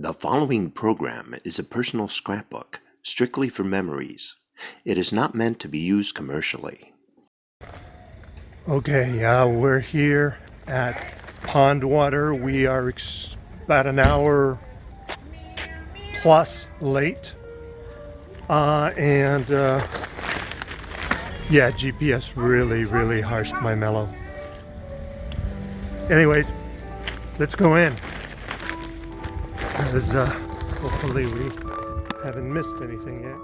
The following program is a personal scrapbook, strictly for memories. It is not meant to be used commercially. Okay, we're here at Pondwater. We are about an hour plus late. Yeah, GPS really harshed my mellow. Anyways, let's go in. Because hopefully we haven't missed anything yet.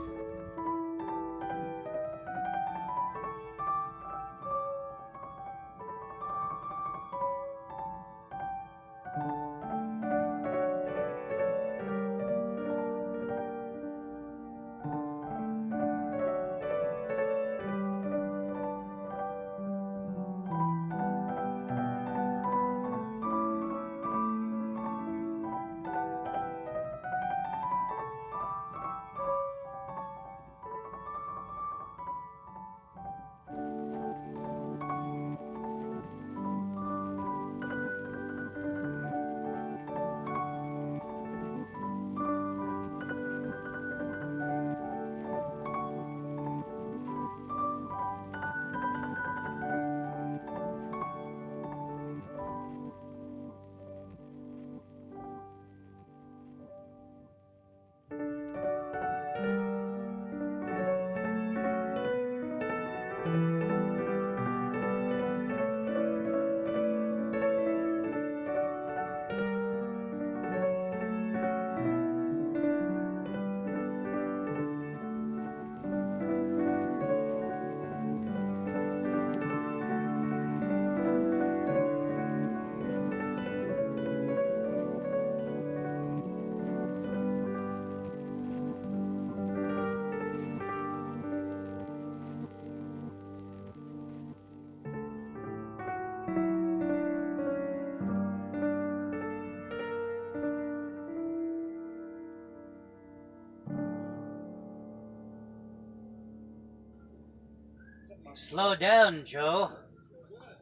Slow down, Joe.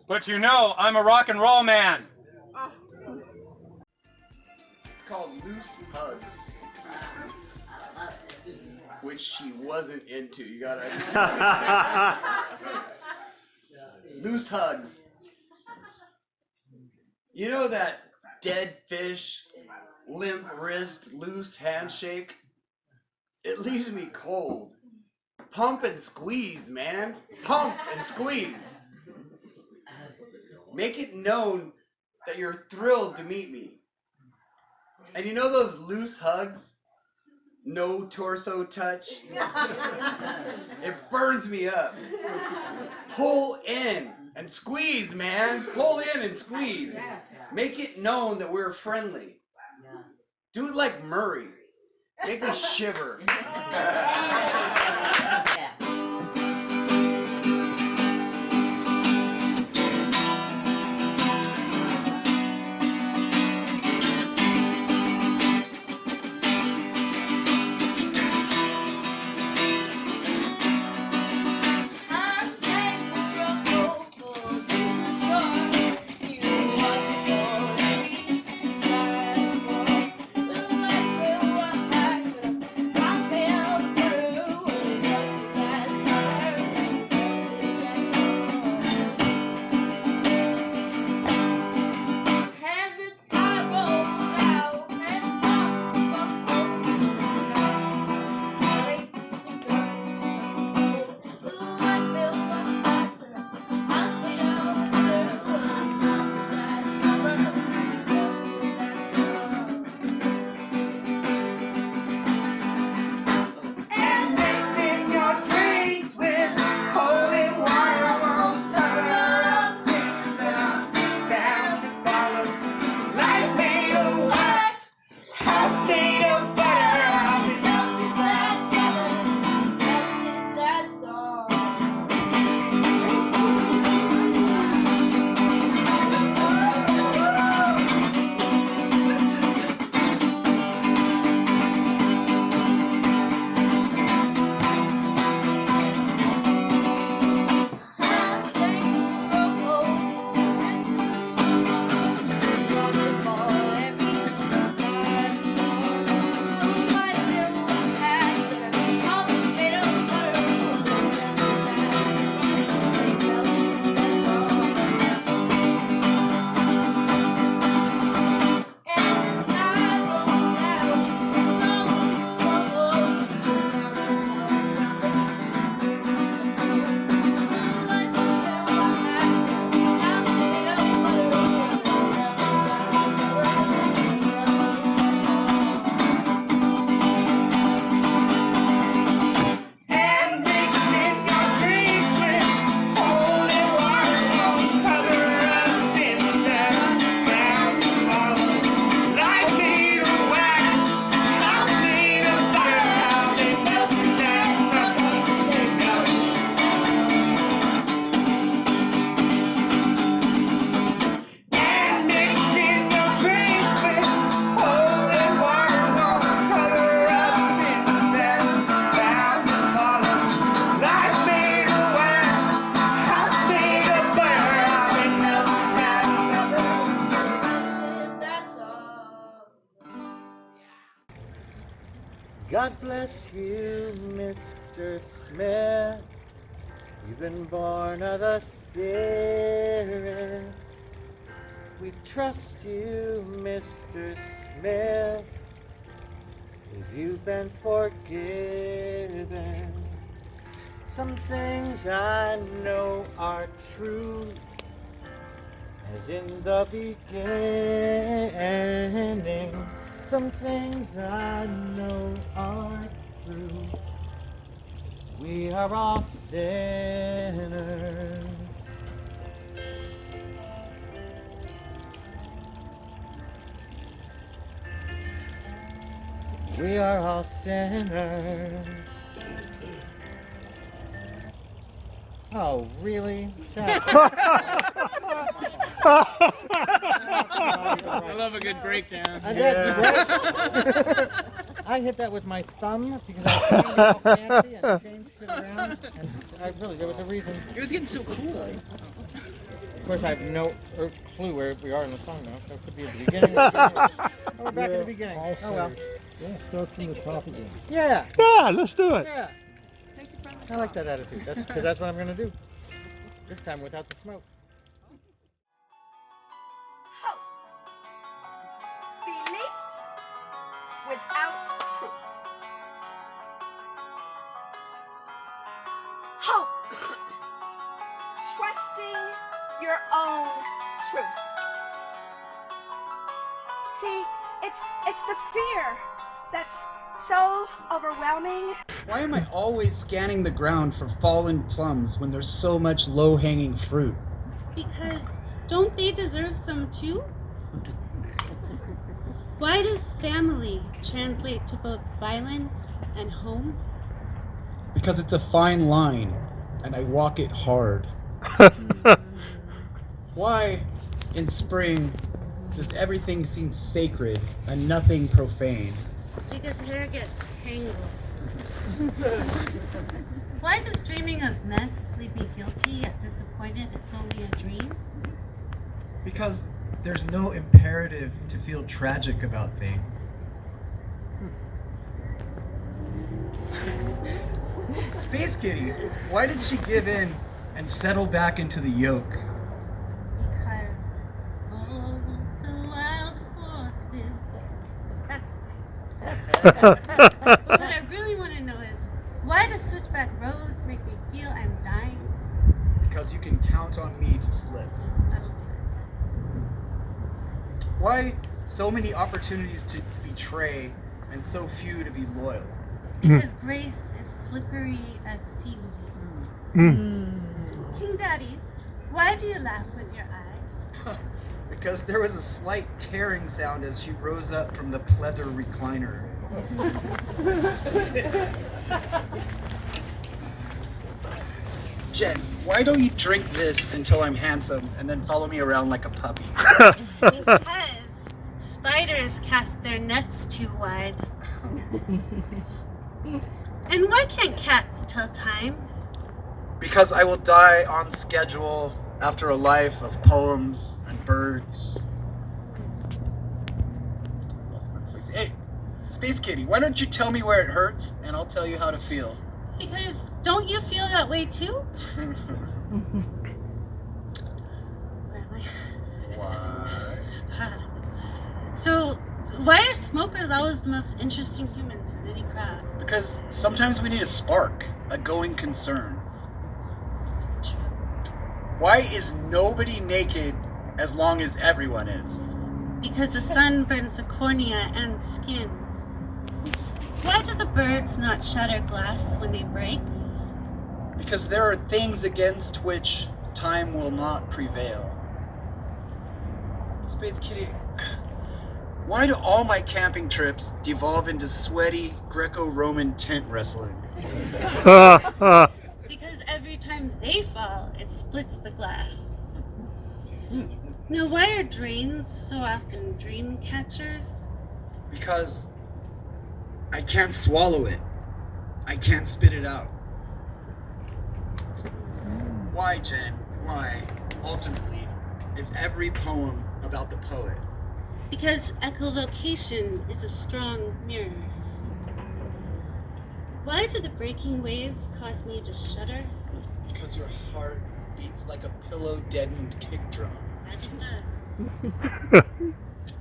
But you know, I'm a rock and roll man. It's called Loose Hugs, which she wasn't into. You gotta understand. Loose Hugs. You know that dead fish, limp wrist, loose handshake? It leaves me cold. Pump and squeeze, man. Pump and squeeze. Make it known that you're thrilled to meet me. And you know those loose hugs? No torso touch? It burns me up. Pull in and squeeze, man. Pull in and squeeze. Make it known that we're friendly. Do it like Murray. Make me shiver. God bless you, Mr. Smith. You've been born of the Spirit. We trust you, Mr. Smith, 'cause you've been forgiven. Some things I know are true, as in the beginning. Some things I know are true. We are all sinners. We are all sinners. Oh, really? I love a good breakdown. I hit that with my thumb because I was trying to be all fancy and changed it around. And there was a reason. It was getting so cool. Of course, I have no clue where we are in the song now, so it could be at the beginning. We're back at the beginning. Oh well. Yeah, start from the top again. Yeah. Yeah, let's do it. Yeah. I like that attitude. Because that's what I'm going to do. This time without the smoke. Hope. Belief without proof. Hope. Trusting your own truth. See, it's the fear that's so overwhelming. Why am I always scanning the ground for fallen plums when there's so much low-hanging fruit? Because don't they deserve some too? Why does family translate to both violence and home? Because it's a fine line, and I walk it hard. Why, in spring, does everything seem sacred and nothing profane? Because hair gets tangled. Why does dreaming of meth leave me guilty yet disappointed it's only a dream? Because there's no imperative to feel tragic about things. Space Kitty, why did she give in and settle back into the yoke? Because all the wild horses. That's what I really want to know is, why do switchback roads make me feel I'm dying? Because you can count on me to slip. That'll do it. Why so many opportunities to betray and so few to be loyal? Because grace is slippery as seaweed. King Daddy, why do you laugh with your eyes? Because there was a slight tearing sound as she rose up from the pleather recliner. Jen, why don't you drink this until I'm handsome and then follow me around like a puppy? Because spiders cast their nets too wide. And why can't cats tell time? Because I will die on schedule after a life of poems and birds. Hey, Space Kitty, why don't you tell me where it hurts and I'll tell you how to feel? Because don't you feel that way too? Where am I? Why? So, why are smokers always the most interesting humans in any crowd? Because sometimes we need a spark, a going concern. So true. Why is nobody naked as long as everyone is? Because the sun burns the cornea and skin. Why do the birds not shatter glass when they break? Because there are things against which time will not prevail. Space Kitty, why do all my camping trips devolve into sweaty Greco-Roman tent wrestling? Because every time they fall, it splits the glass. Now, why are drains so often dream catchers? Because I can't swallow it. I can't spit it out. Why, Jen? Why, ultimately, is every poem about the poet? Because echolocation is a strong mirror. Why do the breaking waves cause me to shudder? Because your heart beats like a pillow-deadened kick drum. That it does.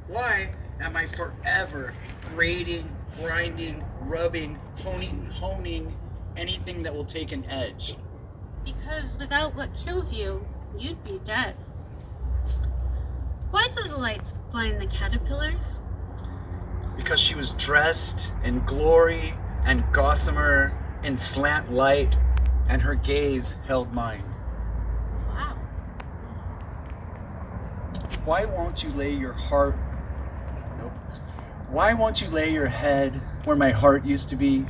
Why am I forever grating, grinding, rubbing, honing anything that will take an edge? Because without what kills you, you'd be dead. Why do the lights blind the caterpillars? Because she was dressed in glory and gossamer in slant light, and her gaze held mine. Wow. Why won't you lay your heart... Nope. Why won't you lay your head where my heart used to be?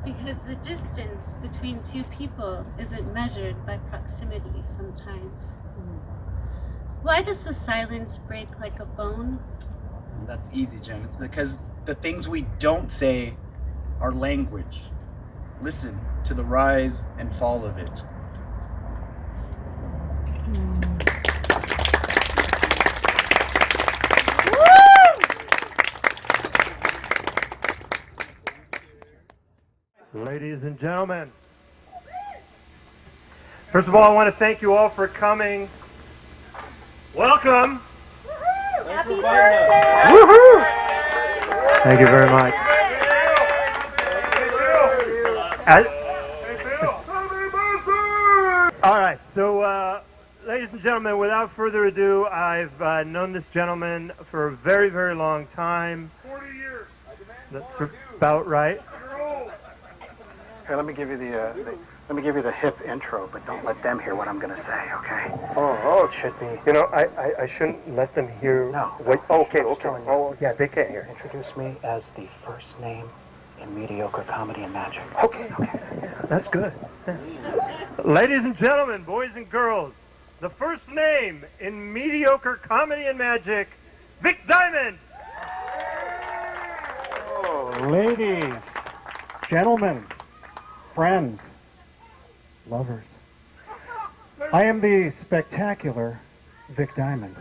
Because the distance between two people isn't measured by proximity sometimes. Why does the silence break like a bone? That's easy, Jen. It's because the things we don't say are language. Listen to the rise and fall of it. Ladies and gentlemen, first of all, I want to thank you all for coming. Welcome. Happy birthday! Woohoo! Thank you very much. All right, so ladies and gentlemen, without further ado, I've known this gentleman for a very, very long time. 40 years. That's about right. Here, let me give you the hip intro, but don't let them hear what I'm going to say, okay? Oh, it should be. You know, I shouldn't let them hear. No. What, okay. You. Oh, yeah, they can't hear. Introduce me as the first name in mediocre comedy and magic. Okay. Yeah, that's good. Yeah. Ladies and gentlemen, boys and girls, the first name in mediocre comedy and magic, Vic Diamond. Oh, ladies, gentlemen, friends, lovers, I am the spectacular Vic Diamond.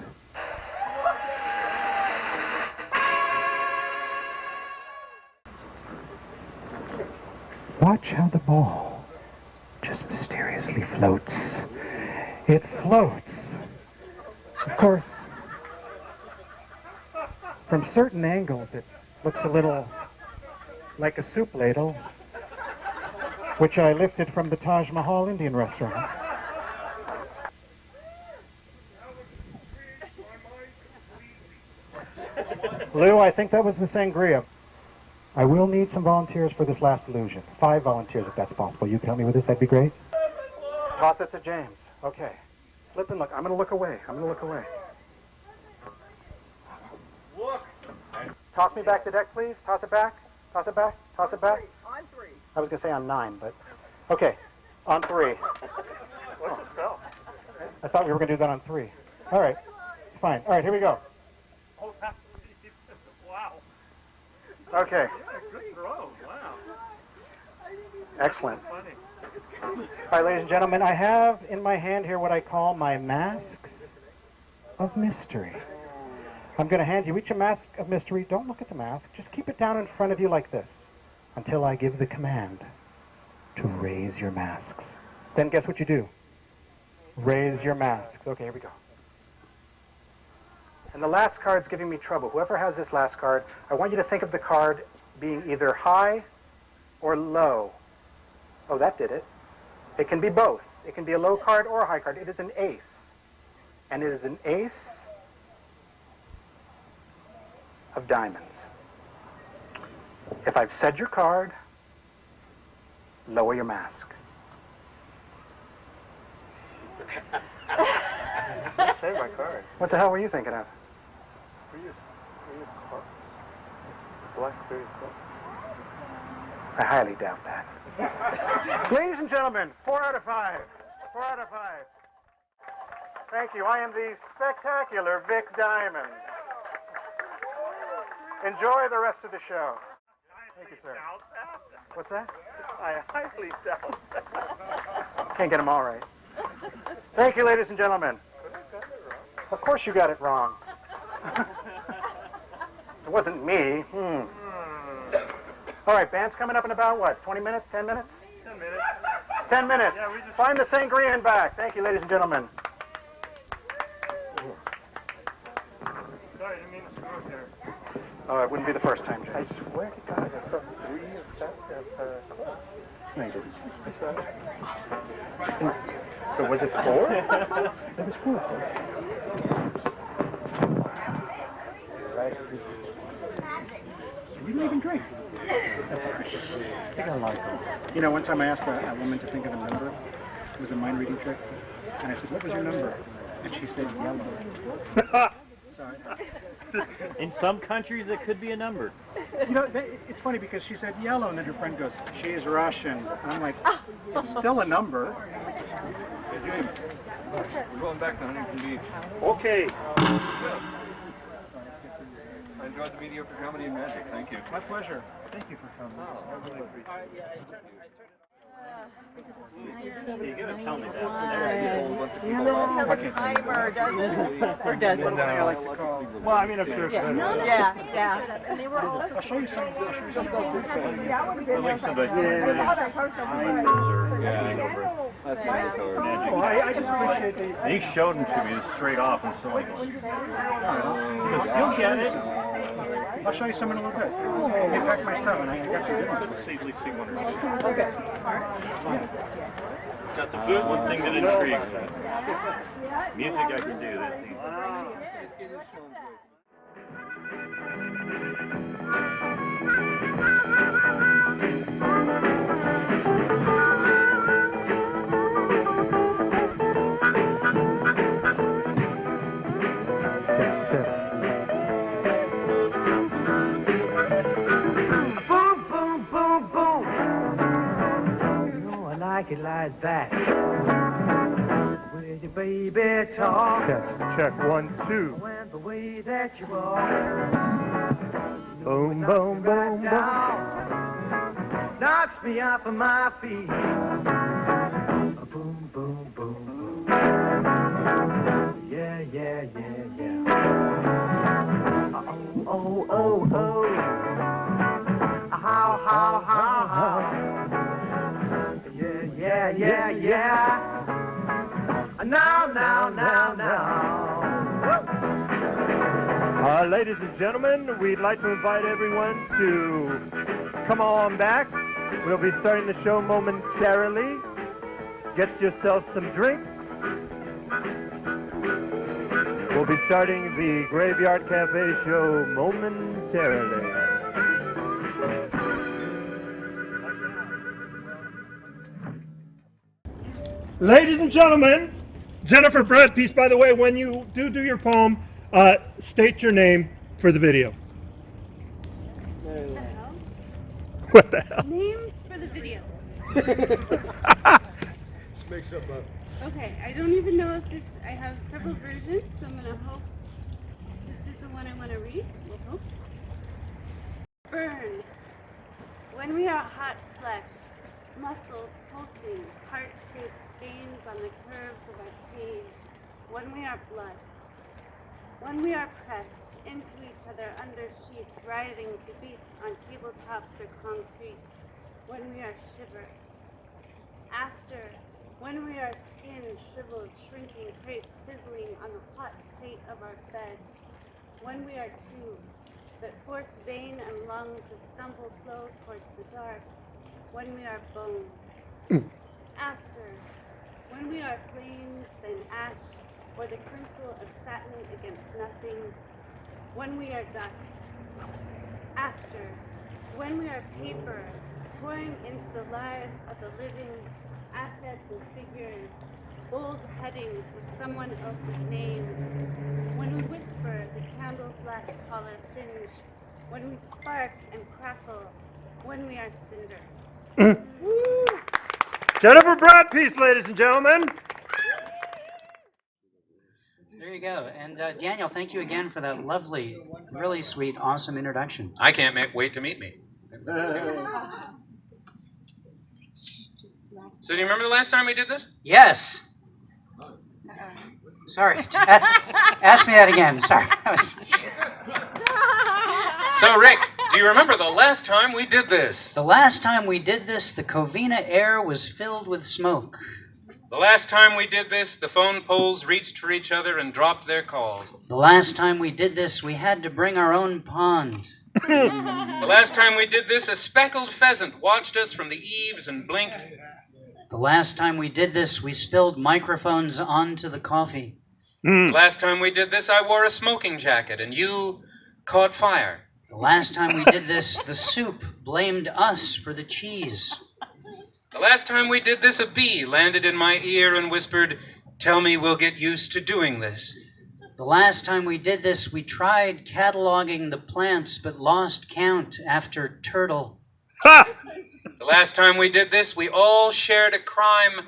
Watch how the ball just mysteriously floats. It floats. Of course, from certain angles it looks a little like a soup ladle, which I lifted from the Taj Mahal Indian restaurant. Lou, I think that was the sangria. I will need some volunteers for this last illusion. 5 volunteers if that's possible. You can help me with this, that'd be great. Toss it to James. Okay. Slip and look. I'm going to look away. Look. Toss me back the deck, please. Toss it back. On 3. I was going to say on 9, but... Okay. On 3. What's the spell? I thought we were going to do that on 3. All right. Fine. All right, here we go. Oh, wow. Okay. Yeah, good throw. Wow. Excellent. Funny. All right, ladies and gentlemen, I have in my hand here what I call my masks of mystery. I'm going to hand you each a mask of mystery. Don't look at the mask. Just keep it down in front of you like this until I give the command to raise your masks. Then guess what you do? Raise your masks. Okay, here we go. And the last card's giving me trouble. Whoever has this last card, I want you to think of the card being either high or low. Oh, that did it. It can be both. It can be a low card or a high card. It is an ace. And it is an ace of diamonds. If I've said your card, lower your mask. Say my card. What the hell were you thinking of? Blackberry. I highly doubt that. Ladies and gentlemen, 4 out of 5. 4 out of 5. Thank you. I am the spectacular Vic Diamond. Enjoy the rest of the show. Thank you, sir. What's that? I highly doubt that. Can't get them all right. Thank you, ladies and gentlemen. Of course you got it wrong. It wasn't me. All right, band's coming up in about, what, 20 minutes, 10 minutes? 10 minutes. 10 minutes. Yeah, we just... Find the sangria and back. Thank you, ladies and gentlemen. Sorry, I didn't mean to screw up there. Oh, it wouldn't be the first time, Jay. I swear to God, I saw 3 club. No, you didn't. So was it 4? It was 4. Right. You didn't even drink. That's all right. You got a lot of them. You know, one time I asked a woman to think of a number. It was a mind reading trick. And I said, what was your number? And she said, yellow. Sorry. In some countries, it could be a number. You know, it's funny because she said yellow, and then her friend goes, she's Russian. And I'm like, it's still a number. Hey, James. We're going back to Huntington Beach. Okay. I enjoyed the mediocre comedy and magic. Thank you. My pleasure. Thank you for coming. You gotta tell me that. Timer, doesn't it? Or does it? I like to call. Well, I mean, I'm sure. Yeah, yeah. And they were all... I'll show you some. Yeah, I would have been there. I saw that person. I just appreciate the... And he showed them to me straight off, and so like, you'll get it. I'll show you some in a little bit. I packed my stuff, and I got some good ones. See one. Okay. That's a good one thing that intrigues me. Music I can do, that thing. Like it like that. With your baby talk. Check 1, 2. And the way that you walk. Boom, boom, boom, boom. Knocks me off of my feet. Boom, boom, boom, boom. Yeah, yeah, yeah, yeah. Oh, oh, oh. How, how, how, how. Yeah, yeah, yeah. Now. Ladies and gentlemen, we'd like to invite everyone to come on back. We'll be starting the show momentarily. Get yourself some drinks. We'll be starting the Graveyard Cafe show momentarily. Ladies and gentlemen, Jennifer Bradpiece, by the way, when you do your poem, state your name for the video. What the hell? Name for the video. Makes up a... Okay, I don't even know if this, I have several versions, so I'm going to hope this is the one I want to read. We'll hope. Burn. When we are hot flesh, muscles pulsing, heart-shaped stains on the curves of our cage. When we are blood. When we are pressed into each other under sheets, writhing to beats on tabletops or concrete. When we are shivered. After. When we are skin shriveled, shrinking crepes sizzling on the hot plate of our beds. When we are tubes that force vein and lung to stumble flow towards the dark. When we are bone. After. When we are flames, then ash, or the crinkle of satin against nothing. When we are dust. After. When we are paper, pouring into the lives of the living, assets and figures, bold headings with someone else's name. When we whisper, the candle's last hollow singe. When we spark and crackle. When we are cinder. Jennifer Bradpiece, ladies and gentlemen. There you go. And Daniel, thank you again for that lovely, really sweet, awesome introduction. I can't wait to meet me. So do you remember the last time we did this? Yes. Sorry. Ask me that again. Sorry. So Rick, Do you remember the last time we did this? The last time we did this, the Covina air was filled with smoke. The last time we did this, the phone poles reached for each other and dropped their calls. The last time we did this, we had to bring our own pond. The last time we did this, a speckled pheasant watched us from the eaves and blinked. The last time we did this, we spilled microphones onto the coffee. The last time we did this, I wore a smoking jacket and you caught fire. The last time we did this, the soup blamed us for the cheese. The last time we did this, a bee landed in my ear and whispered, "Tell me we'll get used to doing this." The last time we did this, we tried cataloging the plants but lost count after turtle. The last time we did this, we all shared a crime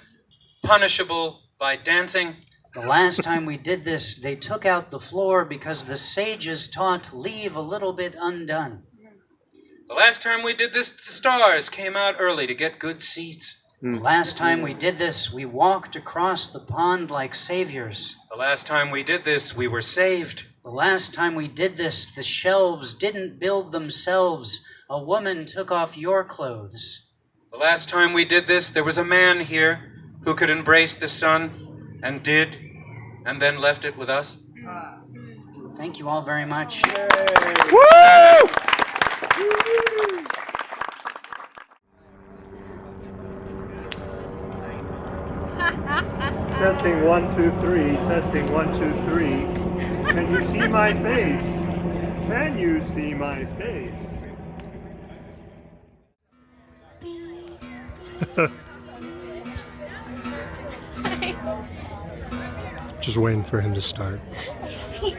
punishable by dancing. The last time we did this, they took out the floor because the sages taught leave a little bit undone. The last time we did this, the stars came out early to get good seats. The last time we did this, we walked across the pond like saviors. The last time we did this, we were saved. The last time we did this, the shelves didn't build themselves. A woman took off your clothes. The last time we did this, there was a man here who could embrace the sun, and did, and then left it with us. Thank you all very much. Woo! Testing 1, 2, 3. Testing 1, 2, 3. Can you see my face? Can you see my face? Just waiting for him to start. I see.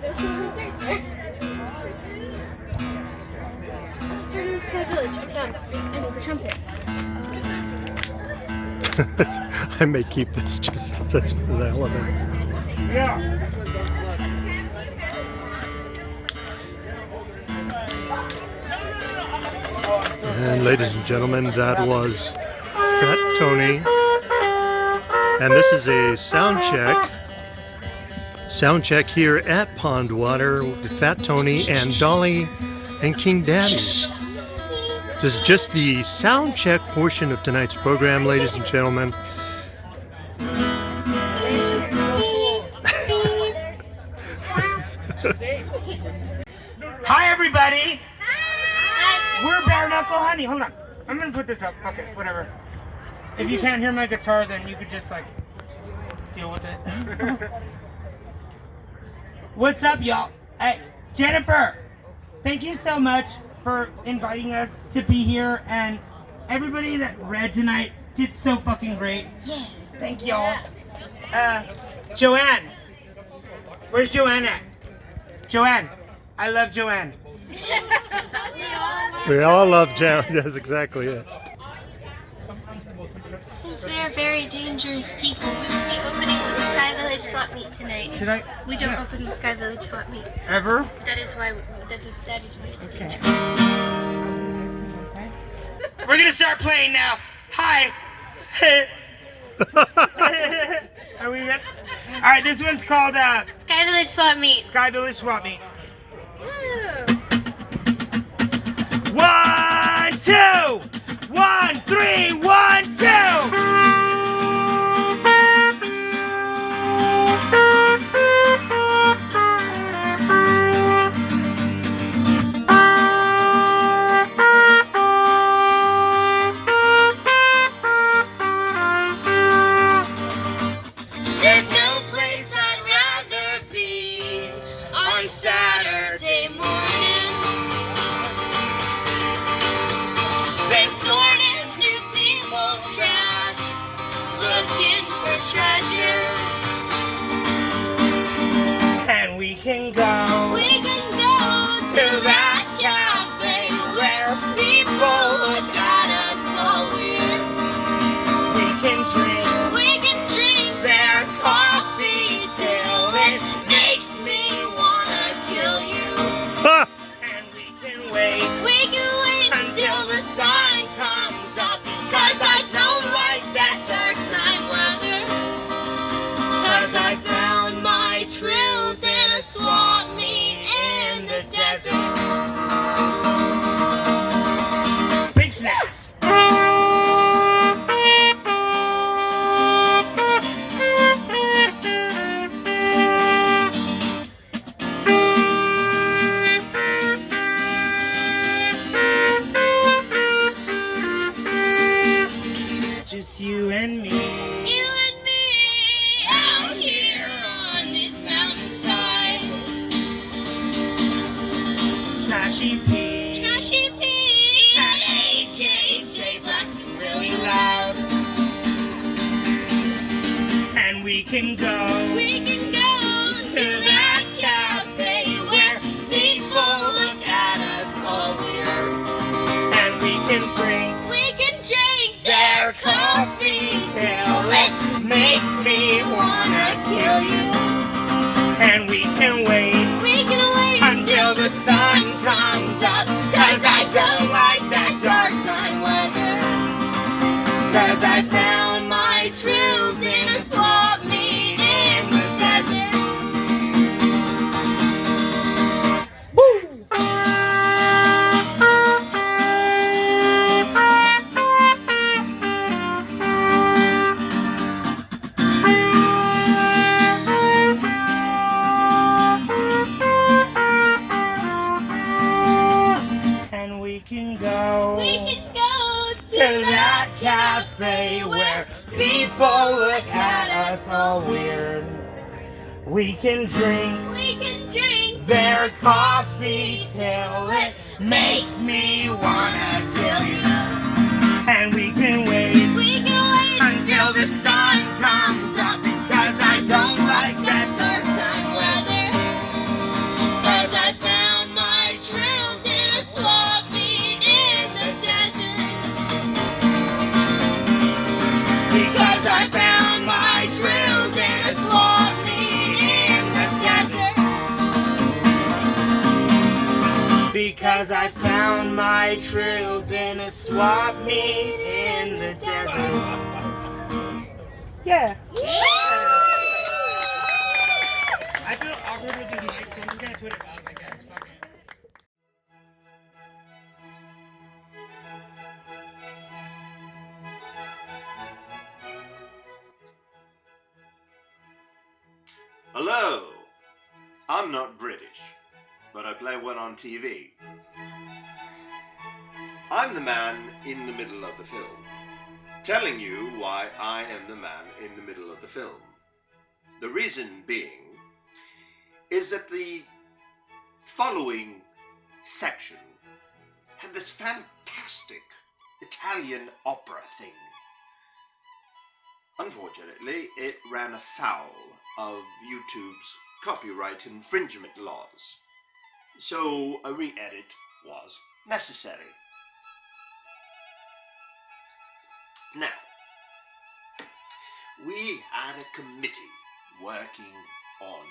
There's some right there. I'm starting with Sky Village. Pick it up. I need the trumpet. I may keep this just for the hell of it. Yeah. And ladies and gentlemen, that was Fat Tony. And this is a sound check. Sound check here at Pondwater with Fat Tony and Dolly and King Daddy. This is just the sound check portion of tonight's program, ladies and gentlemen. Hi, everybody. Hi. We're Bare Knuckle Honey. Hold on. I'm gonna put this up. Okay, whatever. If you can't hear my guitar, then you could just like deal with it. What's up, y'all? Hey, Jennifer. Thank you so much for inviting us to be here, and everybody that read tonight did so fucking great. Yeah. Thank y'all. Joanne. Where's Joanne at? Joanne. I love Joanne. We all love Joanne. That's exactly it. Since we are very dangerous people, we will be opening with Sky Village Swap Meet tonight. Should I? We don't open with Sky Village Swap Meet. Ever? That is why it's dangerous. We're gonna start playing now. Hi. Are we ready? All right, this one's called Sky Village Swap Meet. Sky Village Swap Meet. 1, 2, 1, 3, 1, 2. There's no place I'd rather be on Saturday morning than sorting through people's trash, looking for treasure. And we can go to that cafe where people look at us all weird. We can drink their coffee till it makes me wanna kill you. and we can wait Until the sun comes up, 'cause I don't like that dark side weather. 'Cause I found my truth in a swamp meet in the desert. Trashy P. Trashy P. And AJ blasting really loud. And we can go. We can go to that cafe where people look at us all weird. And we can drink. We can drink Their coffee till it makes me wanna kill you. And we can wait until the sun comes up, 'cause I don't like that dark time weather. 'Cause I found my truth in a swap meet in the desert. And we can go to that cafe where people look at us all weird. We can drink their coffee till it makes me wanna kill you. And we can wait until the sun comes up, because I don't like that dark time weather. 'Cause I found my truth in a swap meet in the desert. Because I found my truth in a swap meet in the desert. Because I found my truth in a swap meet in the desert. Yeah. I feel awkward with these mics, so I'm just gonna put it up, I guess. Fuck it. Hello! I'm not British, but I play one on TV. I'm the man in the middle of the film, telling you why I am the man in the middle of the film. The reason being is that the following section had this fantastic Italian opera thing. Unfortunately, it ran afoul of YouTube's copyright infringement laws, so a re-edit was necessary. Now, we had a committee working on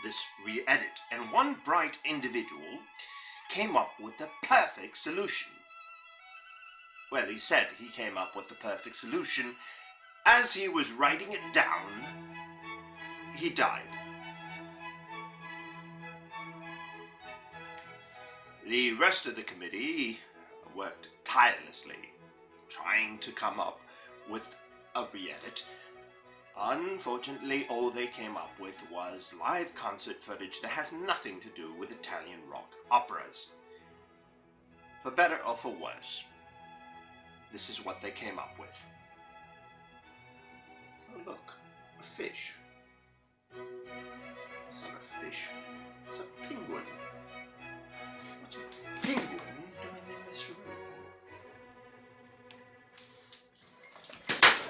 this re-edit, and one bright individual came up with the perfect solution. Well, he said he came up with the perfect solution. As he was writing it down, he died. The rest of the committee worked tirelessly, trying to come up with a re-edit. Unfortunately, all they came up with was live concert footage that has nothing to do with Italian rock operas. For better or for worse, this is what they came up with. Oh, look, a fish. It's not a fish, it's a penguin. What's a penguin doing in this room?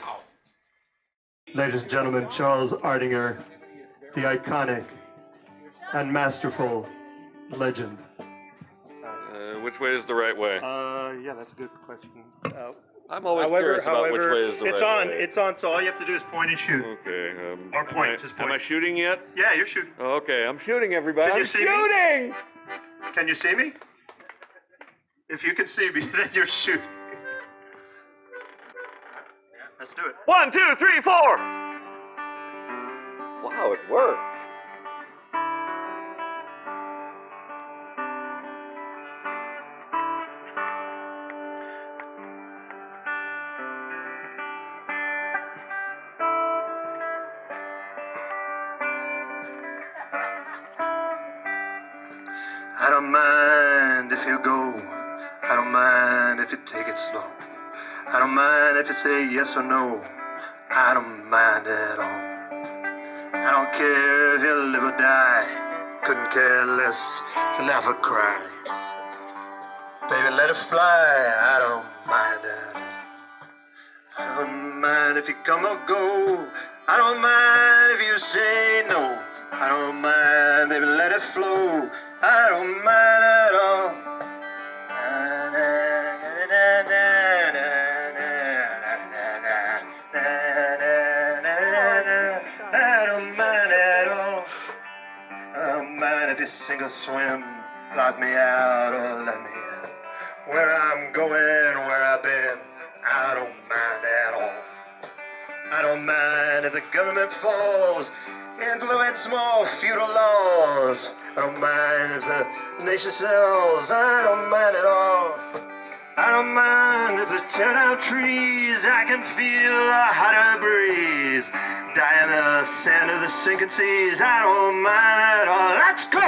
Ow. Ladies and gentlemen, Charles Ardinger, the iconic and masterful legend. Which way is the right way? Yeah, that's a good question. I'm always curious about which way is the right way. It's on, so all you have to do is point and shoot. Okay. Or point, just point. Am I shooting yet? Yeah, you're shooting. Okay, I'm shooting, everybody. Can you I'm see me? shooting! Can you see me? If you can see me, then you're shooting. Let's do it. 1, 2, 3, 4! Wow, it worked. I don't mind if you go. I don't mind if you take it slow. I don't mind if you say yes or no. I don't mind at all. I don't care if you live or die. Couldn't care less if you laugh or cry. Baby, let it fly, I don't mind that. I don't mind if you come or go. I don't mind if you say no. I don't mind, baby, let it flow. I don't mind at all. I don't mind at all. I don't mind if you sink or swim, lock me out or let me in. Where I'm going, where I've been, I don't mind at all. I don't mind if the government falls, influence more feudal laws. I don't mind if the nation sells, I don't mind at all. I don't mind if they tear down trees, I can feel a hotter breeze. Die in the sand of the sinking seas, I don't mind at all. Let's go!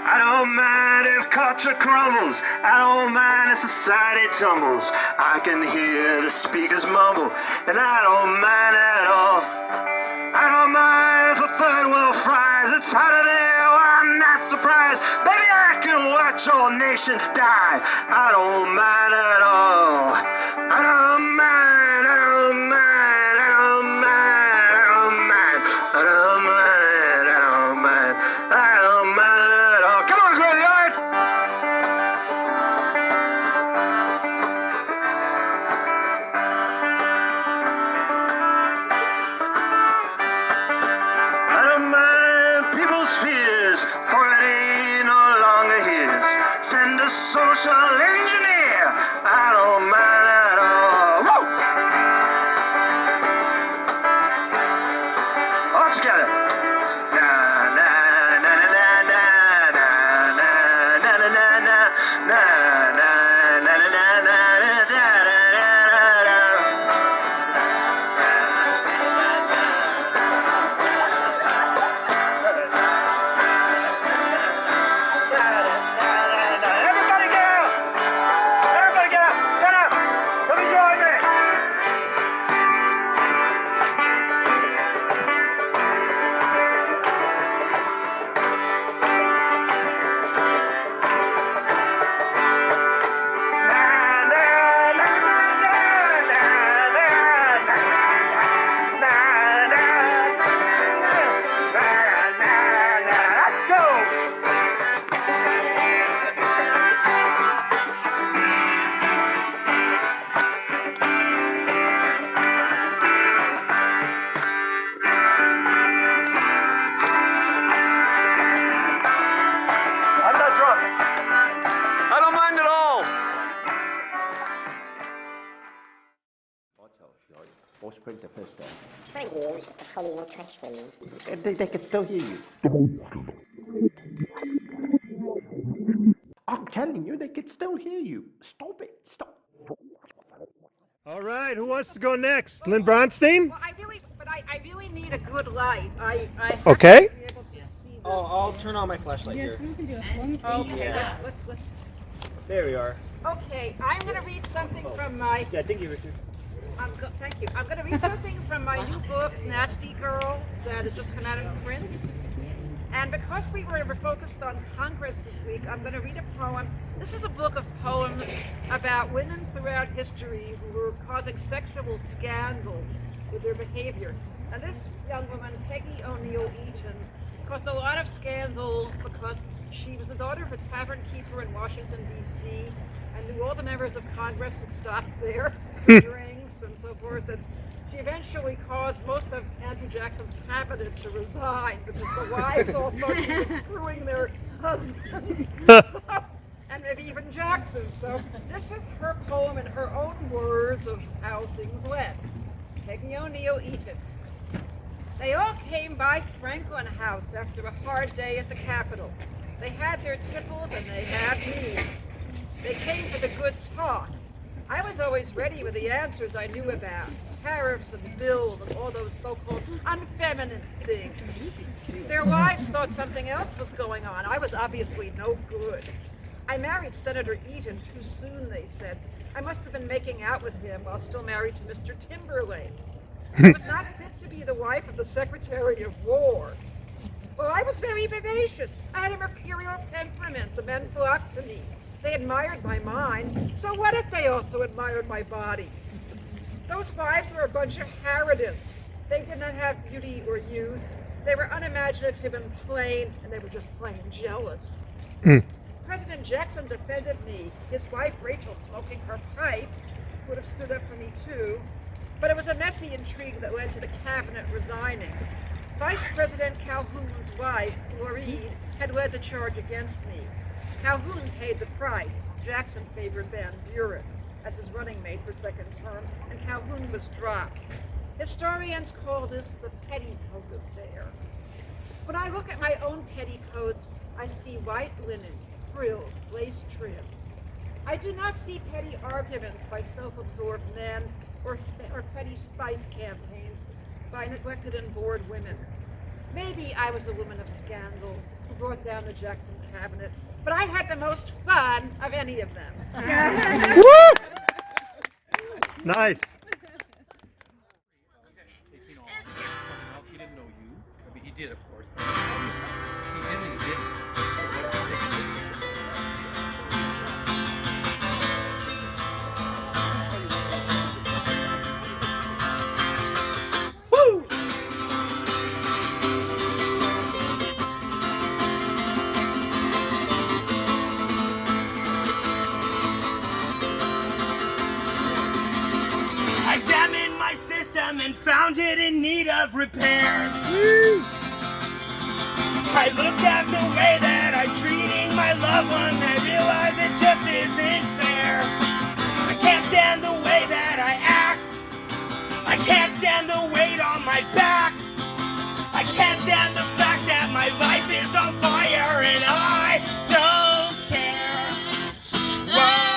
I don't mind if culture crumbles, I don't mind if society tumbles. I can hear the speakers mumble, and I don't mind at all. I don't mind if the third world fries, it's hotter there, well, I'm not surprised. Baby, I can watch all nations die, I don't mind at all. I don't mind, I don't mind, I don't mind, I don't mind, I don't mind, I don't mind, I don't mind at all. Come on, Graveyard! I don't mind people's fears, for it ain't no longer his. Send a social engineer, I don't mind at all. Woo! All together. Na na na na na na na na na na na na na na na na Everybody get up! Everybody get up! Get up! Come and join me! Let's go! I'm not drunk. I don't mind at all. Or spring to pista. Trying to use the Hollywood trash women. They can still hear you. I'm telling you, they can still hear you. Stop it. Stop. All right, who wants to go next? Lynn Bronstein? Well, I really need a good light. I have Okay. to be able to see Oh, I'll turn on my flashlight here. Okay, Yeah. let's. There we are. Okay, I'm going to read something from my. Yeah, thank you, Richard. Thank you. I'm going to read something from my new book, Nasty Girls, that has just come out in print. And because we were focused on Congress this week, I'm going to read a poem. This is a book of poems about women throughout history who were causing sexual scandals with their behavior. And this young woman, Peggy O'Neill Eaton, caused a lot of scandal because she was the daughter of a tavern keeper in Washington, D.C., and knew all the members of Congress would stop there for drinks and so forth. And she eventually caused most of Andrew Jackson's cabinet to resign because the wives all thought she was screwing their husbands. And maybe even Jackson. So this is her poem in her own words of how things went. Peggy O'Neill Eaton. They all came by Franklin House after a hard day at the Capitol. They had their tipples and they had me. They came for the good talk. I was always ready with the answers I knew about. Tariffs and bills and all those so-called unfeminine things. Their wives thought something else was going on. I was obviously no good. I married Senator Eaton too soon, they said. I must have been making out with him while still married to Mr. Timberlake. I was not fit to be the wife of the Secretary of War. Well, I was very vivacious. I had a mercurial temperament. The men flocked to me. They admired my mind. So what if they also admired my body? Those wives were a bunch of harridans. They did not have beauty or youth. They were unimaginative and plain, and they were just plain jealous. President Jackson defended me. His wife, Rachel, smoking her pipe, would have stood up for me too. But it was a messy intrigue that led to the cabinet resigning. Vice President Calhoun's wife, Laureen, had led the charge against me. Calhoun paid the price. Jackson favored Van Buren as his running mate for second term, and Calhoun was dropped. Historians call this the petticoat affair. When I look at my own petticoats, I see white linen, frills, lace trim. I do not see petty arguments by self-absorbed men or petty spice campaigns by neglected and bored women. Maybe I was a woman of scandal who brought down the Jackson cabinet, but I had the most fun of any of them. Nice. He didn't know you. I mean, he did, of course. But he did and he didn't. I examined my system and found it in need of repairs. I looked at the way that I'm treating my loved ones. I realized it just isn't fair. I can't stand the way that I act. I can't stand the weight on my back. I can't stand the fact that my life is on fire and I don't care. Whoa.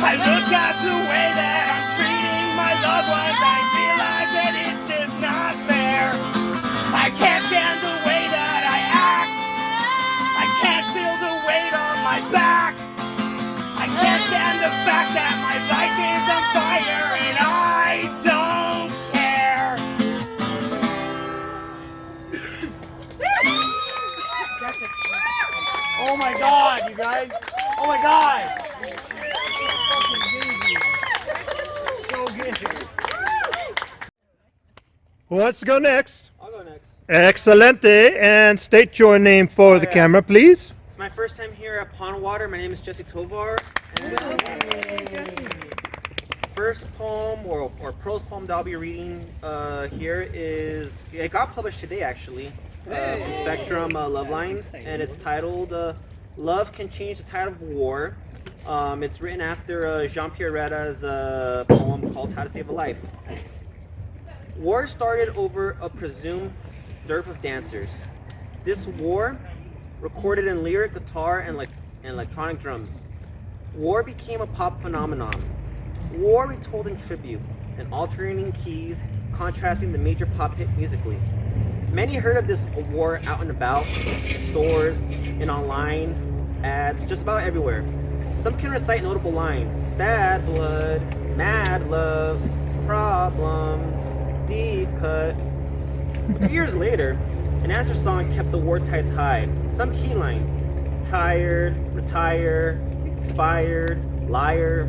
I look at the way that I'm treating my loved ones. I realize that it's just not fair. I can't stand the way that I act. I can't feel the weight on my back. I can't stand the fact that my life is on fire and I don't care. Oh my God, you guys! Oh my God! So good. Who wants to go next? I'll go next. Excelente. And state your name for the camera, please. It's my first time here at Pondwater. My name is Jesse Tovar. First poem or prose poem that I'll be reading here is, it got published today actually, from Spectrum Love Lines, and it's titled Love Can Change the Tide of War. It's written after Jean-Pierre Reda's poem called How to Save a Life. War started over a presumed dearth of dancers. This war, recorded in lyric guitar and electronic drums. War became a pop phenomenon. War retold in tribute and alternating keys, contrasting the major pop hit musically. Many heard of this war out and about, in stores, in online ads, just about everywhere. Some can recite notable lines: bad blood, mad love, problems, deep cut. A few years later, an answer song kept the war tides high. Some key lines: tired, retire, expired, liar.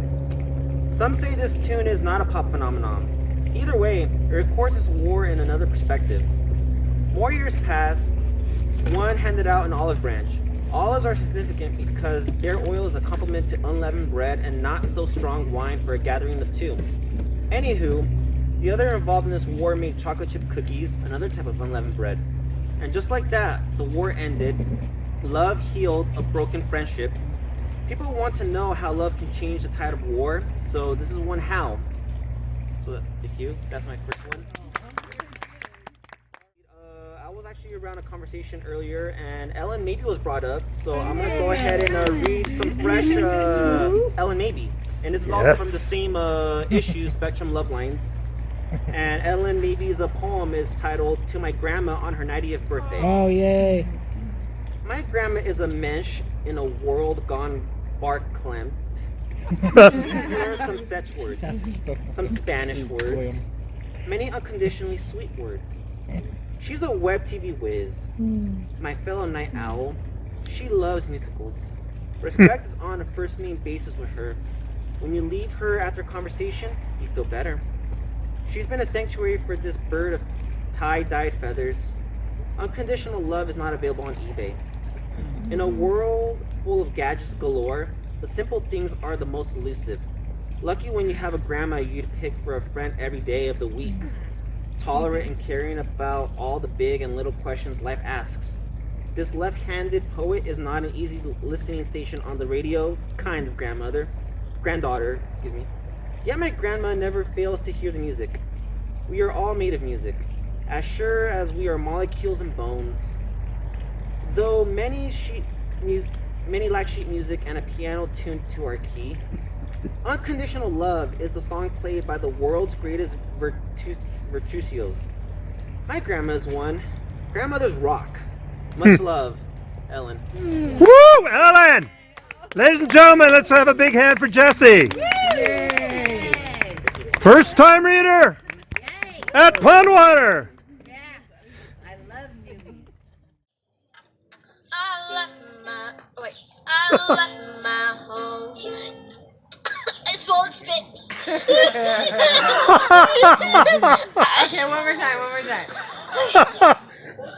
Some say this tune is not a pop phenomenon. Either way, it records this war in another perspective. More years pass. One handed out an olive branch. Olives are significant because their oil is a complement to unleavened bread and not so strong wine for a gathering of two. Anywho, the other involved in this war made chocolate chip cookies, another type of unleavened bread. And just like that, the war ended. Love healed a broken friendship. People want to know how love can change the tide of war, so this is one how. So thank you. That's my first one. I was actually around a conversation earlier, and Ellen Maybe was brought up, so I'm gonna go ahead and read some fresh Ellen Maybe, and this is also from the same issue, Spectrum Love Lines. And Ellen Maybe's poem is titled "To My Grandma on Her 90th Birthday." Oh, yay! My grandma is a mensch in a world gone bark clamped. These are some Dutch words, some Spanish words, many unconditionally sweet words. She's a web TV whiz, my fellow night owl. She loves musicals. Respect is on a first name basis with her. When you leave her after conversation, you feel better. She's been a sanctuary for this bird of tie-dyed feathers. Unconditional love is not available on eBay. In a world full of gadgets galore, the simple things are the most elusive. Lucky when you have a grandma you'd pick for a friend every day of the week. Tolerant and caring about all the big and little questions life asks. This left-handed poet is not an easy listening station on the radio kind of granddaughter, excuse me. Yet my grandma never fails to hear the music. We are all made of music, as sure as we are molecules and bones. Though many lack sheet music and a piano tuned to our key, Unconditional Love is the song played by the world's greatest virtuosos. My grandma's one. Grandmothers rock. Much love, Ellen. Woo, Ellen! Ladies and gentlemen, let's have a big hand for Jesse. First time reader at Pondwater. I left my home. I swallowed spit. Okay, one more time.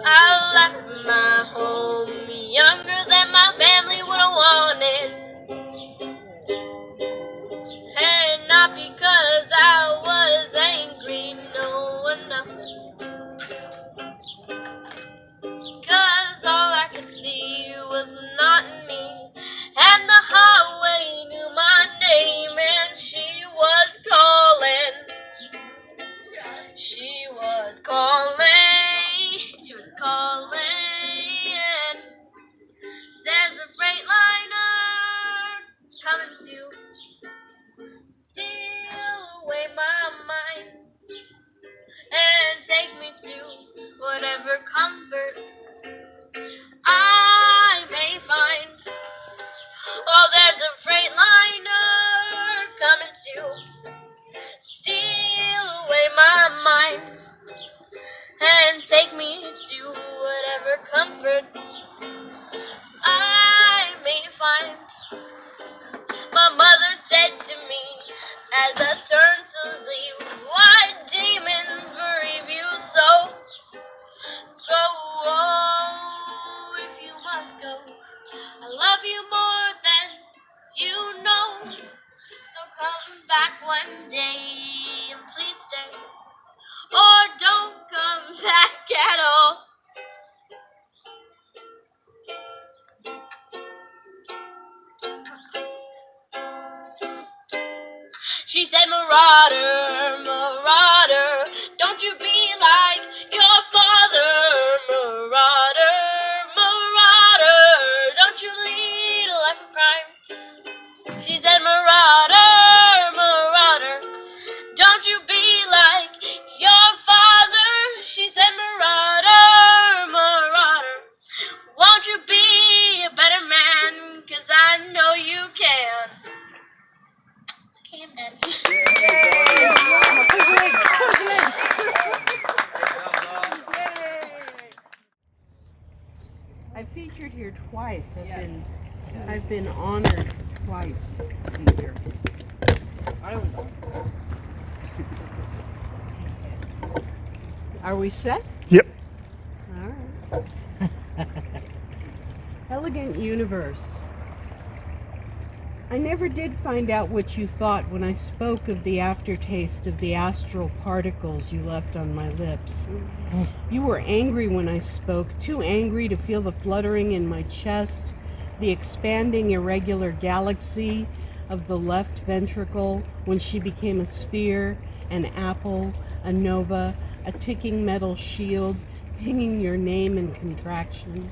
I left my home younger than my family would have wanted. And not because I was angry, no, nothing. 'Cause all I could see was monotony, and the highway knew my name, and she was calling. She was calling. She was calling. There's a freightliner coming to steal away my mind and take me to whatever comforts I may find. Oh, there's a freightliner coming to steal away my mind and take me to whatever comforts I may find. My mother said to me as I turned to leave, why demons bereave you so? Go love you more than you know. So come back one day and please stay. Or don't come back at all. She said, Marauder, Marauder, don't you be like your father. Marauder, Marauder, don't you lead a life of crime. She said, Marauder, Marauder, don't you be like your father. She said, Marauder, Marauder, won't you be a better man? 'Cause I know you can. Okay, I'm done. I featured here twice. I've been honored twice to be here. I was on. Are we set? Yep. All right. Elegant Universe. I never did find out what you thought when I spoke of the aftertaste of the astral particles you left on my lips. You were angry when I spoke, too angry to feel the fluttering in my chest, the expanding irregular galaxy of the left ventricle when she became a sphere, an apple, a nova, a ticking metal shield, pinging your name in contraction.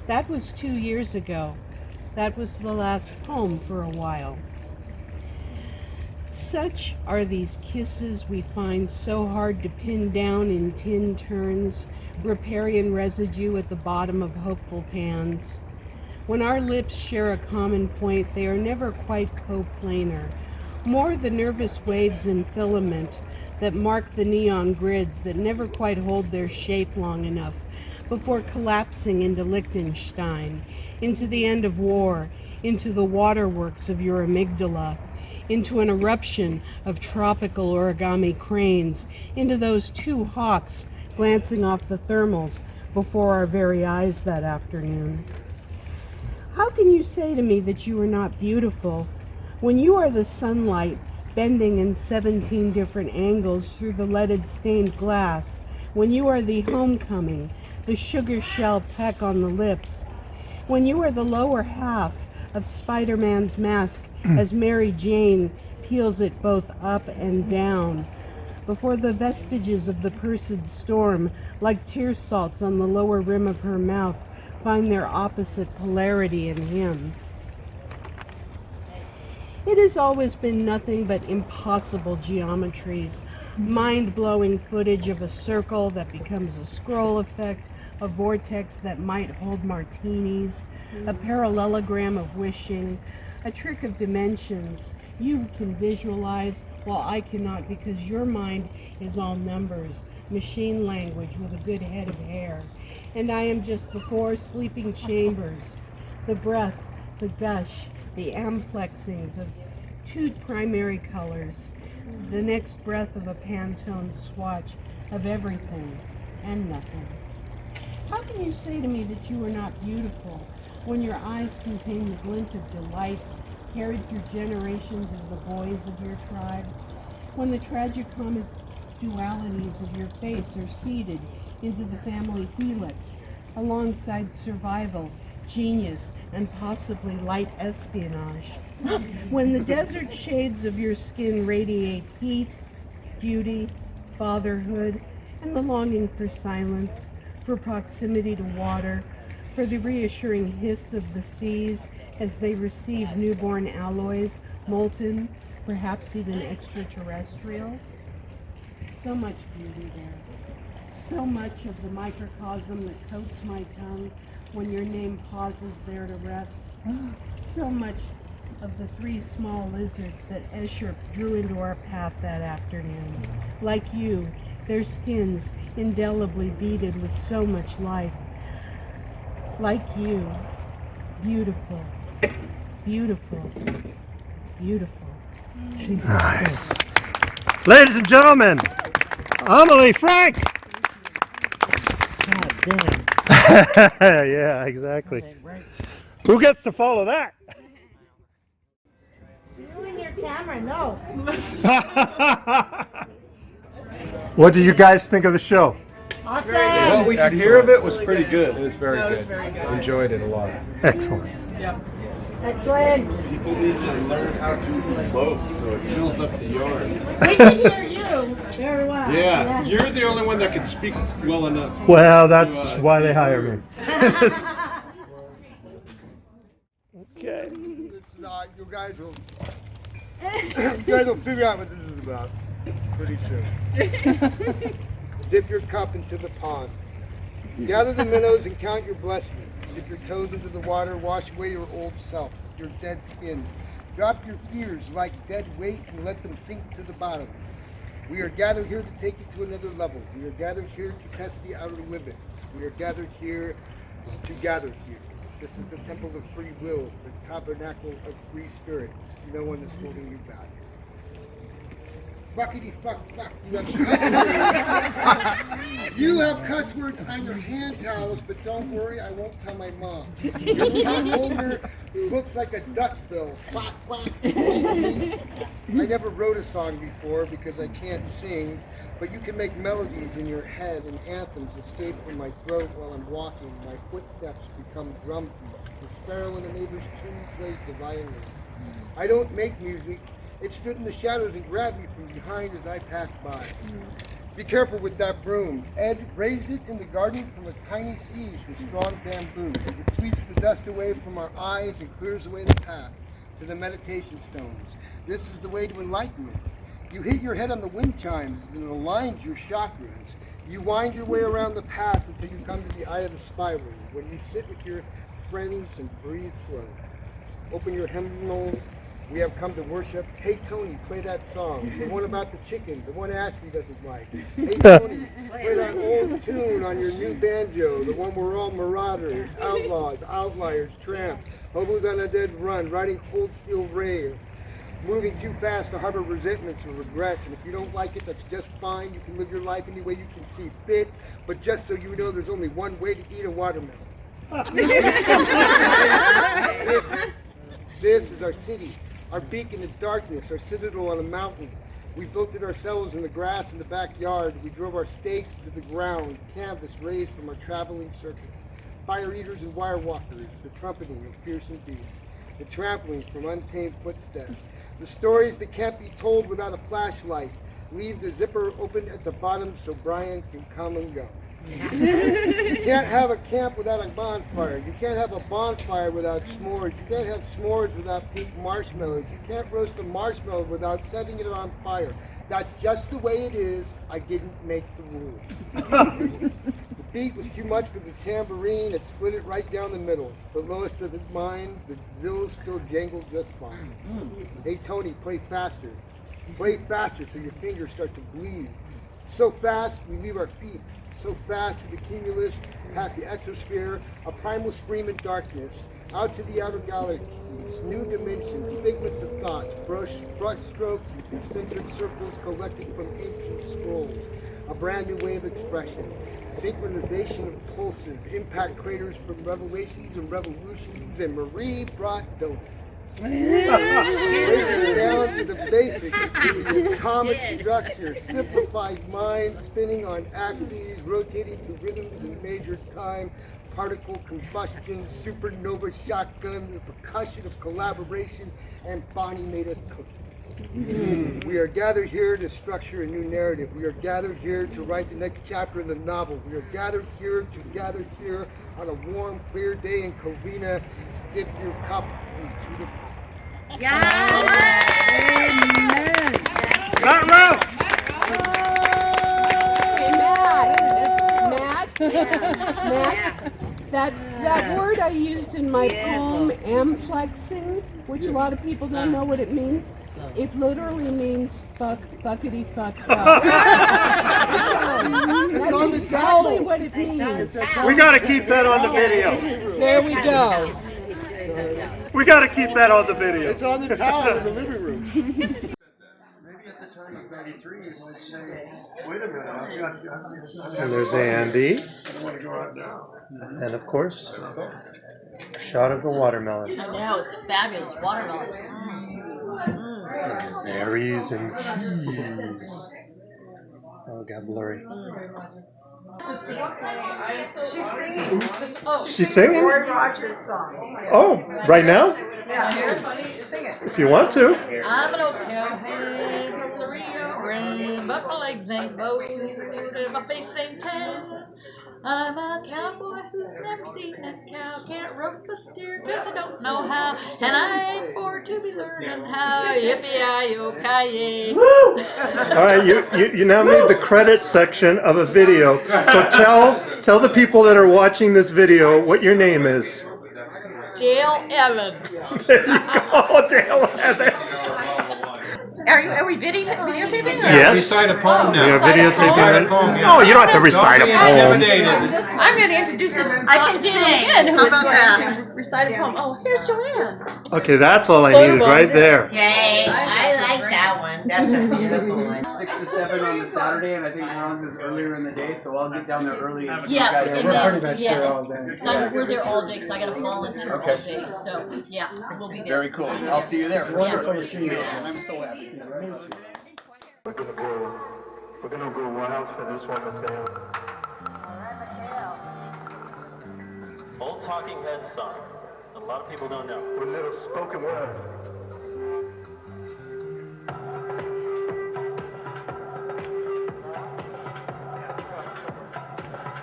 That was 2 years ago. That was the last poem for a while. Such are these kisses we find so hard to pin down in tin turns, riparian residue at the bottom of hopeful pans. When our lips share a common point, they are never quite coplanar, more the nervous waves in filament that mark the neon grids that never quite hold their shape long enough before collapsing into Liechtenstein, into the end of war, into the waterworks of your amygdala, into an eruption of tropical origami cranes, into those two hawks glancing off the thermals before our very eyes that afternoon. How can you say to me that you are not beautiful when you are the sunlight bending in 17 different angles through the leaded stained glass, when you are the homecoming, the sugar shell peck on the lips, when you are the lower half of Spider-Man's mask as Mary Jane peels it both up and down, before the vestiges of the cursed storm, like tear salts on the lower rim of her mouth, find their opposite polarity in him. It has always been nothing but impossible geometries, mind-blowing footage of a circle that becomes a scroll effect, a vortex that might hold martinis, a parallelogram of wishing, a trick of dimensions you can visualize while I cannot, because your mind is all numbers, machine language with a good head of hair, and I am just the 4 sleeping chambers, the breath, the gush, the amplexings of 2 primary colors, the next breath of a Pantone swatch of everything and nothing. How can you say to me that you are not beautiful when your eyes contain the glint of delight carried through generations of the boys of your tribe, when the tragicomic dualities of your face are seeded into the family helix alongside survival, genius, and possibly light espionage, when the desert shades of your skin radiate heat, beauty, fatherhood, and the longing for silence, for proximity to water, for the reassuring hiss of the seas as they receive newborn alloys, molten, perhaps even extraterrestrial. So much beauty there. So much of the microcosm that coats my tongue when your name pauses there to rest. So much of the 3 small lizards that Escher drew into our path that afternoon. Like you, their skins indelibly beaded with so much life. Like you, beautiful, beautiful, beautiful. Nice. Ladies and gentlemen, Amelie Frank. God damn. Yeah, exactly. Who gets to follow that? You and your camera, no. What do you guys think of the show? Awesome. What we could hear of it was pretty good. It was very good. Enjoyed it a lot. Excellent. Yep. Excellent. People need to learn how to do both so it fills up the yard. We can hear you very well. Yeah, Yes. you're the only one that can speak well enough. Well, that's why they hire me. Okay. You guys will figure out what this is about pretty soon. Dip your cup into the pond. Gather the minnows and count your blessings. Dip your toes into the water, wash away your old self, your dead skin. Drop your fears like dead weight and let them sink to the bottom. We are gathered here to take you to another level. We are gathered here to test the outer limits. We are gathered here to gather here. This is the temple of free will, the tabernacle of free spirits. No one is holding you back. Fuckity fuck fuck. You have cuss words on your hand towels, but don't worry, I won't tell my mom. Your pot holder looks like a duckbill. Quack quack. I never wrote a song before because I can't sing, but you can make melodies in your head and anthems escape from my throat while I'm walking. My footsteps become drum beats. The sparrow in the neighbor's tree plays the violin. I don't make music. It stood in the shadows and grabbed me from behind as I passed by. Be careful with that broom. Ed raised it in the garden from a tiny seed with strong bamboo. It sweeps the dust away from our eyes and clears away the path to the meditation stones. This is the way to enlightenment. You hit your head on the wind chimes and it aligns your chakras. You wind your way around the path until you come to the eye of the spiral, when you sit with your friends and breathe slow. Open your hymnals. We have come to worship. Hey Tony, play that song. The one about the chicken, the one Ashley doesn't like. Hey Tony, play that old tune on your new banjo, the one we're all marauders, outlaws, outliers, tramps, hobos on a dead run, riding cold steel rail, moving too fast to harbor resentments or regrets. And if you don't like it, that's just fine. You can live your life any way you can see fit. But just so you know, there's only one way to eat a watermelon. This is our city. Our beacon in darkness, our citadel on a mountain. We built it ourselves in the grass in the backyard. We drove our stakes to the ground, canvas raised from our traveling circus. Fire eaters and wire walkers, the trumpeting of fearsome beasts, the trampling from untamed footsteps. The stories that can't be told without a flashlight. Leave the zipper open at the bottom so Brian can come and go. You can't have a camp without a bonfire. You can't have a bonfire without s'mores. You can't have s'mores without pink marshmallows. You can't roast a marshmallow without setting it on fire. That's just the way it is. I didn't make the rules. The beat was too much for the tambourine. It split it right down the middle. But Lois doesn't mind. The zills still jangle just fine. Hey Tony, play faster. Play faster so your fingers start to bleed. So fast we leave our feet. So fast through the cumulus, past the exosphere, a primal scream in darkness, out to the outer galaxies, new dimensions, figments of thoughts, brush strokes and concentric circles collected from ancient scrolls, a brand new way of expression, synchronization of pulses, impact craters from revelations and revolutions, and Marie brought donuts. Breaking down to the basics of the atomic structure, simplified mind, spinning on axes, rotating to rhythms in measured time, particle combustion, supernova shotgun, the percussion of collaboration, and Bonnie made us cook. We are gathered here to structure a new narrative. We are gathered here to write the next chapter in the novel. We are gathered here on a warm, clear day in Covina. Dip your cup into the Amen. Not Ralph! Matt, that word I used in my poem, amplexing, which a lot of people don't know what it means. It literally means fuck, fuckity, fuck, fuck. That's exactly what it means. We got to keep that on the video. There we go. We got to keep that on the video. It's on the towel in the living room. Maybe at the time of 93 it might say, And there's Andy. And of course, a shot of the watermelon. I know, it's fabulous. Watermelon. And berries and cheese. Oh, it got blurry. She's singing. She's singing? Roy Rogers' song. Oh, right now? Yeah, here. Sing it. If you want to. I'm an old cowhead from the Rio Grande, but my legs ain't bowed and my face ain't tan. I'm a cowboy who's never seen a cow, can't rope a steer 'cause I don't know how, and I ain't for to be learning how. Yippee-yi-yo-ki-yay. All right, you now made the credit section of a video. So tell the people that are watching this video what your name is. Dale Evans. There you go, Dale Evans. Are we videotaping? Yes. Recite a poem now. You're videotaping Recite it? a poem, yeah. No, you don't have to recite a poem. I'm going to introduce it. I can sing again. Who is going to recite a poem? Oh, here's Joanne. Okay, that's all I needed right there. Okay, I like that one. That's a beautiful one. 6 to 7 on the Saturday, and I think Ron's is earlier in the day, so I'll get down there early. And Yeah, you guys and are then, we're there all day, because I got to volunteer all day. So, yeah, we'll be there. Very cool. I'll see you there. It's wonderful to see you. I'm so happy. We're gonna go wild for this one, Mateo. Old Talking Heads song. A lot of people don't know. With little spoken word.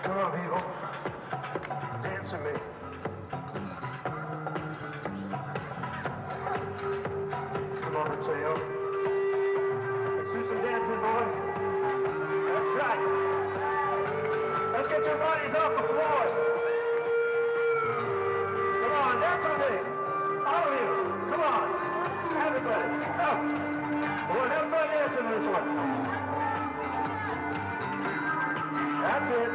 Come on, people. Dance with me. Come on, Mateo. Let's do some dancing, boy. That's right. Let's get your bodies off the floor. Come on, dance with me. All of you. Come on. Everybody. Up. I want everybody dancing this one. That's it.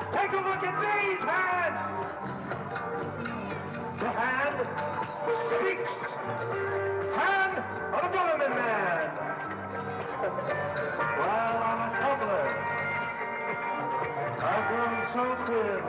Take a look at these hands! The hand speaks. Hand of a government man. Well, I'm a cobbler. I've grown so thin.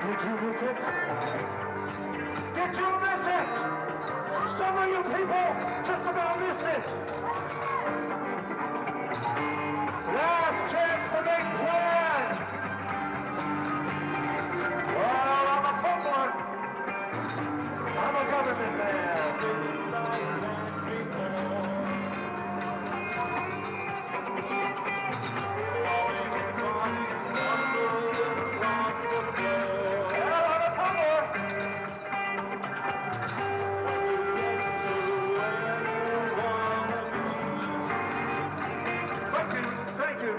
Did you miss it? Did you miss it? Some of you people just about missed it. Last chance to make plans. Well, I'm a tumbler. I'm a government man. Thank you.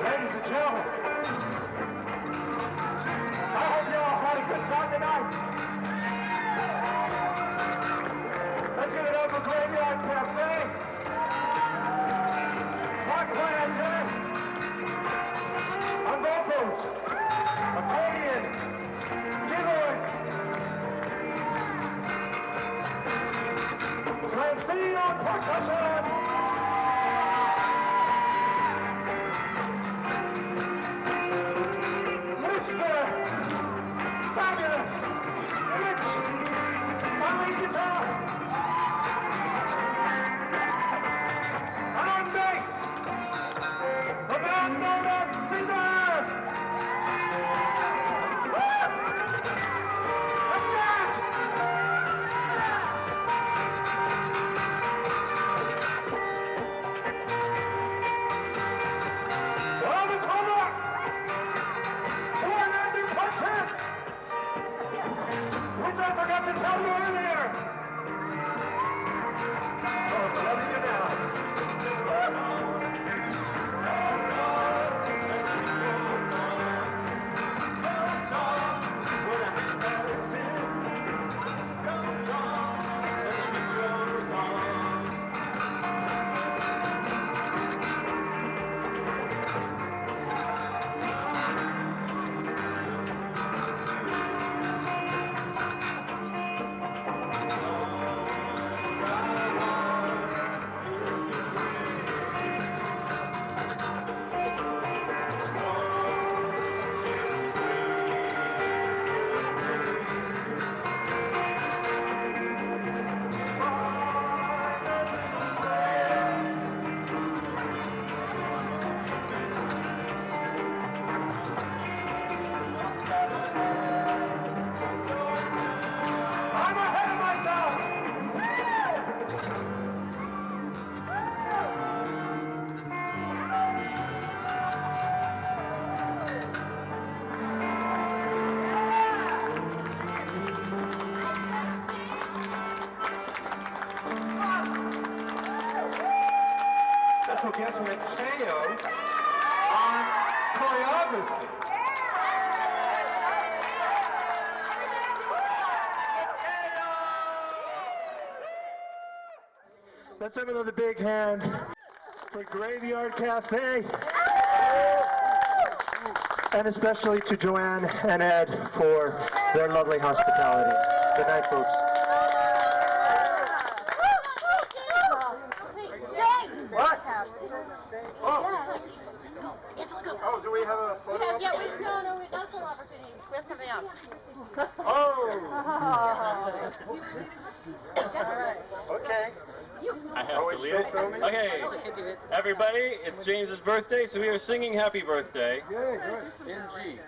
Ladies and gentlemen, I hope you all had a good time tonight. Let's give it up for Graveyard Cafe, Heart Pondwater, on vocals, accordion, keyboards, Francine on percussion. Fabulous! Rich! On lead guitar! And on bass! The man known as Caesar! Woo! And dance! On the tumbler! Born under puncher! Which I forgot to tell you earlier. So I'm telling you now. Special guest Mateo on choreography. Let's have another big hand for Graveyard Cafe. And especially to Joanne and Ed for their lovely hospitality. Good night, folks. What? Oh, do we have a photo? No, not photography. We have something else. Oh! Okay. I have to leave. Okay, everybody, it's James's birthday, so we are singing happy birthday. In G.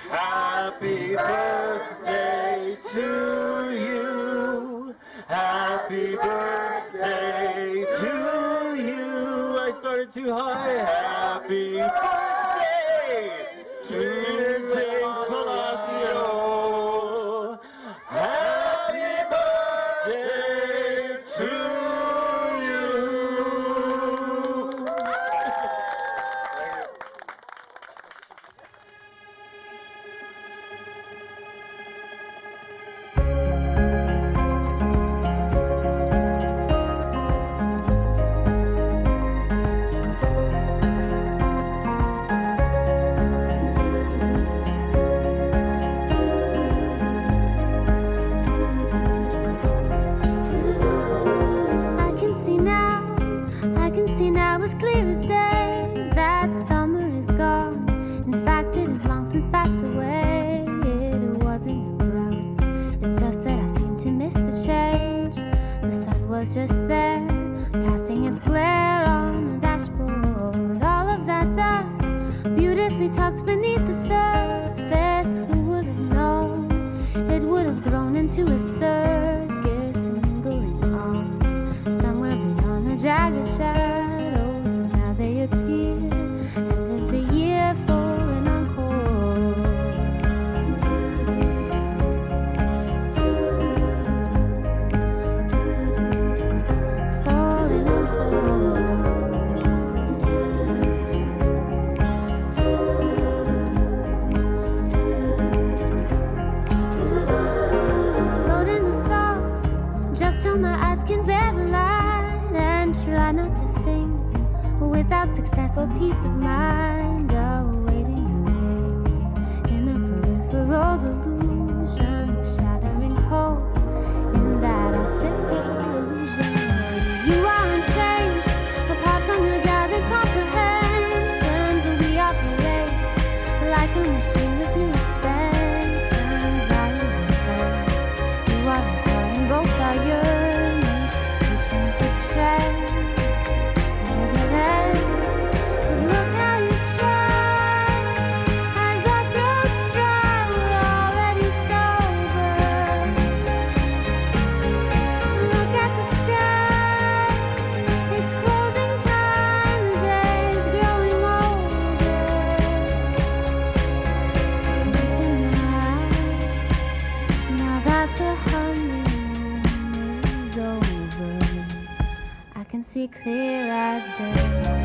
Happy birthday to you. Happy birthday to you. I started too high. Happy birthday to James Palacio. Happy birthday to you. I can see now as clear as day that summer is gone. In fact, it is long since passed away. It wasn't a drought, it's just that I seem to miss the change. The sun was just there, casting its glare on the dashboard. All of that dust, beautifully tucked beneath the surface. Who would have known it would have grown into a circus, mingling on somewhere beyond the jagged shadows, and now they appear end of the year for an encore. For an encore. about success or peace of mind, awaiting your gaze in a peripheral delusion, shattering hope in that optical illusion. You are unchanged, apart from your gathered comprehensions. We operate like a machine with new extensions. I am the heart, you are the heart, and both are yearning to change the trend. But look how you try, as our throats dry, we're already sober. Look at the sky, it's closing time, the day's growing older. Looking now that the honeymoon is over, I can see clear as day.